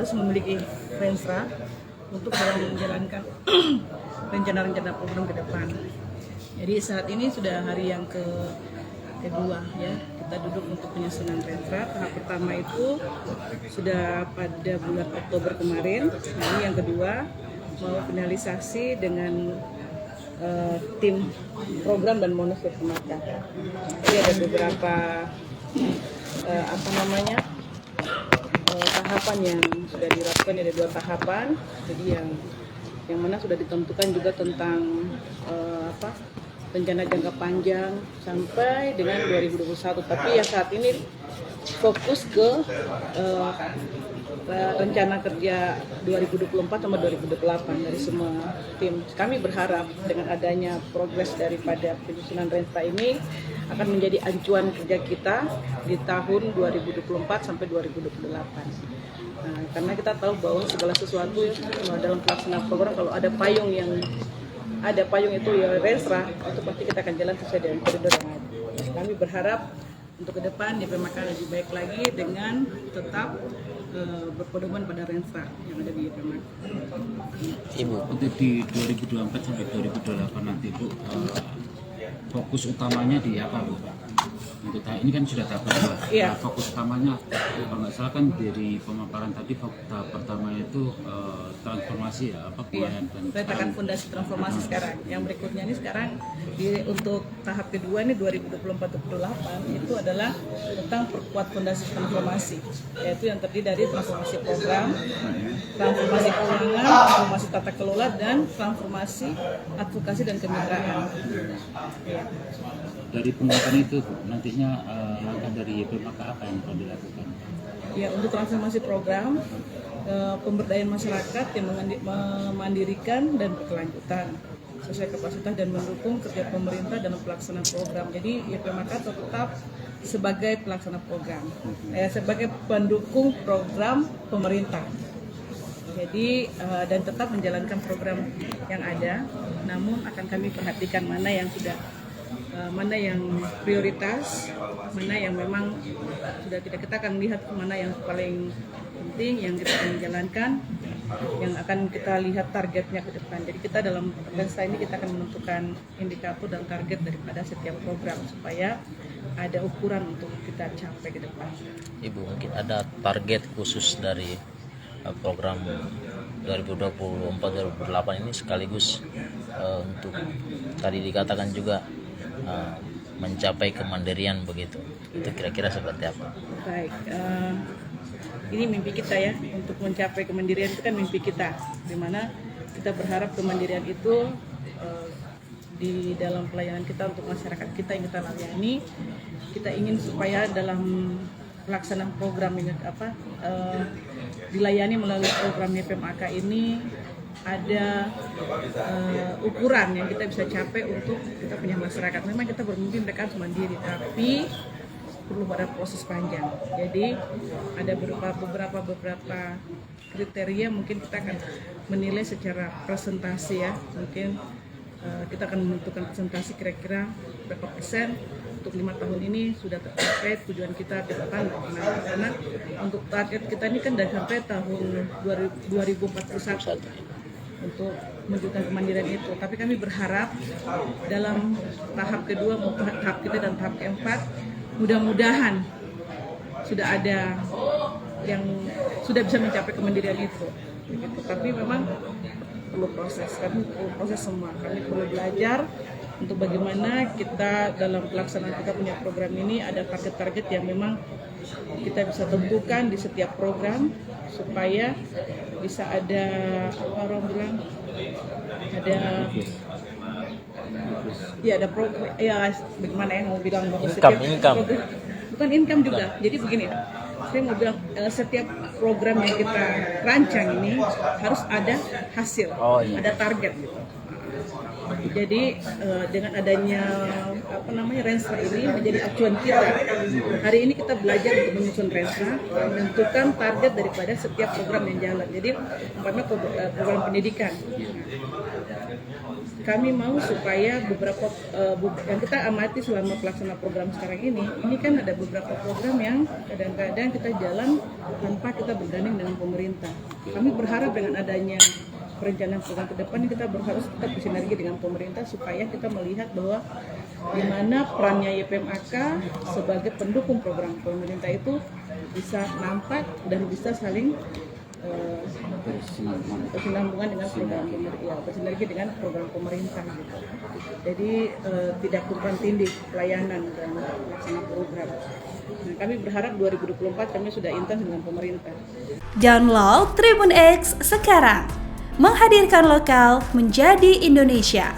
harus memiliki Renstra untuk dalam menjalankan rencana-rencana program ke depan. Jadi saat ini sudah hari yang kedua ya, kita duduk untuk penyusunan Renstra. Tahap pertama itu sudah pada bulan Oktober kemarin. Ini yang kedua mau finalisasi dengan tim program dan bonus PMK. Jadi ada beberapa tahapan yang sudah dilakukan, ada 2 tahapan. Jadi yang mana sudah ditentukan juga tentang rencana jangka panjang sampai dengan 2021. Tapi yang saat ini fokus ke rencana kerja 2024 sama 2028 dari semua tim. Kami berharap dengan adanya progres daripada penyusunan Renstra ini akan menjadi acuan kerja kita di tahun 2024 sampai 2028. Nah, karena kita tahu bahwa segala sesuatu dalam pelaksanaan program, kalau ada payung itu ya Renstra, itu pasti kita akan jalan sesuai dengan koridor yang ada. Kami berharap untuk ke depan YPMK lebih baik lagi dengan tetap berpedoman pada Renstra yang ada di YPMK. Ibu, untuk di 2024 sampai 2028 nanti Bu, fokus utamanya di apa Bu? Untuk ini kan sudah tahap kedua. Iya. Nah, fokus utamanya kalau nggak salah kan dari pemaparan tadi tahap pertama itu transformasi ya, pelayanan dan Letakkan fondasi transformasi sekarang. Yang berikutnya ini sekarang untuk tahap kedua ini 2024-2028 itu adalah tentang perkuat fondasi transformasi, yaitu yang terdiri dari transformasi program, transformasi keuangan, transformasi tata kelola, dan transformasi advokasi dan kemitraan. Ya. Dari penguatan itu nantinya langkah dari YPMK apa yang akan dilakukan? Ya, untuk transformasi program, pemberdayaan masyarakat yang memandirikan dan berkelanjutan sesuai kapasitas dan mendukung kerja pemerintah dalam pelaksanaan program. Jadi YPMK tetap sebagai pelaksana program, sebagai pendukung program pemerintah. Jadi dan tetap menjalankan program yang ada, namun akan kami perhatikan mana yang prioritas, mana yang memang sudah kita akan lihat mana yang paling penting yang kita akan menjalankan, yang akan kita lihat targetnya ke depan. Jadi kita dalam Renstra ini kita akan menentukan indikator dan target daripada setiap program supaya ada ukuran untuk kita capai ke depan. Ibu, mungkin ada target khusus dari program 2024-2028 ini sekaligus untuk tadi dikatakan juga mencapai kemandirian begitu, itu kira-kira seperti apa? Baik, ini mimpi kita ya, untuk mencapai kemandirian itu kan mimpi kita, dimana kita berharap kemandirian itu di dalam pelayanan kita untuk masyarakat kita yang kita layani. Kita ingin supaya dalam pelaksanaan program ini dilayani melalui program YPMK ini ada ukuran yang kita bisa capai untuk kita punya masyarakat. Memang kita bermimpi mereka harus mandiri, tapi perlu pada proses panjang. Jadi ada beberapa kriteria mungkin kita akan menilai secara presentasi ya. Mungkin kita akan menentukan presentasi kira-kira berapa persen untuk 5 tahun ini sudah tercapai tujuan kita ke depan. Karena untuk target kita ini kan dari sampai tahun 2041 untuk mewujudkan kemandirian itu. Tapi kami berharap dalam tahap kedua maupun tahap kita dan tahap keempat, mudah-mudahan sudah ada yang sudah bisa mencapai kemandirian itu. Begitu. Tapi memang perlu proses, kami perlu proses semua. Kami perlu belajar untuk bagaimana kita dalam pelaksanaan kita punya program ini ada target-target yang memang kita bisa tentukan di setiap program supaya bisa ada orang bilang ada program ya, bagaimana ya mau bilang income bukan income juga. Jadi begini, saya mau bilang setiap program yang kita rancang ini harus ada hasil, ada target gitu. Jadi dengan adanya Renstra ini menjadi acuan kita. Hari ini kita belajar untuk menyusun Renstra, menentukan target daripada setiap program yang jalan. Jadi umpamanya program pendidikan. kami mau supaya beberapa yang kita amati selama pelaksana program sekarang ini kan ada beberapa program yang kadang-kadang kita jalan tanpa kita bergandeng dengan pemerintah. Kami berharap dengan adanya perencanaan program ke depan kita harus tetap bersinergi dengan pemerintah supaya kita melihat bahwa di mana perannya YPMAK sebagai pendukung program pemerintah itu bisa nampak dan bisa saling berkesinambungan dengan program pemerintah, bersinergi dengan program pemerintah gitu. Jadi tidak tumpang tindih pelayanan dan pelaksana program. Nah, kami berharap 2024 kami sudah intens dengan pemerintah. Download Tribun X sekarang, menghadirkan lokal menjadi Indonesia.